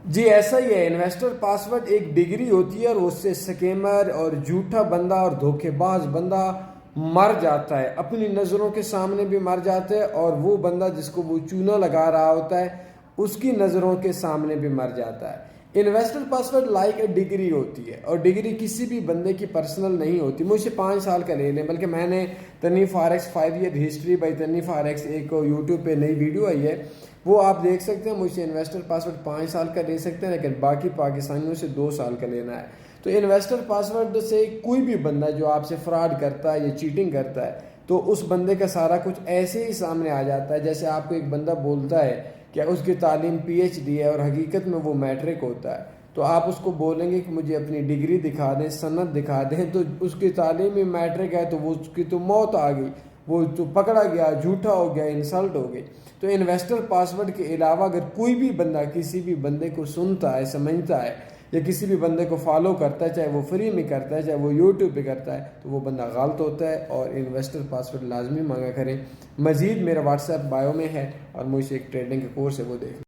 جی ایسا ہی ہے، investor password ایک ڈگری ہوتی ہے اور اس سے سکیمر اور جھوٹا بندہ اور دھوکے باز بندہ مر جاتا ہے، اپنی نظروں کے سامنے بھی مر جاتا ہے، اور وہ بندہ جس کو وہ چونا لگا رہا ہوتا ہے اس کی نظروں کے سامنے بھی مر جاتا ہے۔ Investor password like a degree ہوتی ہے، اور ڈگری کسی بھی بندے کی پرسنل نہیں ہوتی۔ مجھ سے 5 سال کا لے لیں، بلکہ میں نے تنی فارکس 5 ایئر ہسٹری بائی تنی فارکس ایک یوٹیوب پہ نئی ویڈیو آئی ہے، وہ آپ دیکھ سکتے ہیں۔ مجھ سے انویسٹر پاسورڈ 5 سال کا لے سکتے ہیں، لیکن باقی پاکستانیوں سے 2 سال کا لینا ہے۔ تو انویسٹر پاسورڈ سے کوئی بھی بندہ جو آپ سے فراڈ کرتا ہے یا چیٹنگ کرتا ہے، تو اس بندے کا سارا کچھ ایسے ہی سامنے آ جاتا ہے جیسے آپ کو ایک بندہ بولتا ہے کہ اس کی تعلیم PhD ہے اور حقیقت میں وہ میٹرک ہوتا ہے، تو آپ اس کو بولیں گے کہ مجھے اپنی ڈگری دکھا دیں، سند دکھا دیں، تو اس کی تعلیم میں میٹرک ہے تو وہ اس کی تو موت آ گئی، وہ تو پکڑا گیا، جھوٹا ہو گیا، انسلٹ ہو گئی۔ تو انویسٹر پاسورڈ کے علاوہ اگر کوئی بھی بندہ کسی بھی بندے کو سنتا ہے، سمجھتا ہے، یا کسی بھی بندے کو فالو کرتا ہے، چاہے وہ فری میں کرتا ہے چاہے وہ یوٹیوب پہ کرتا ہے، تو وہ بندہ غلط ہوتا ہے، اور انویسٹر پاسورڈ لازمی مانگا کریں۔ مزید میرا واٹس ایپ بایو میں ہے، اور مجھ سے ایک ٹریڈنگ کا کورس ہے وہ دیکھ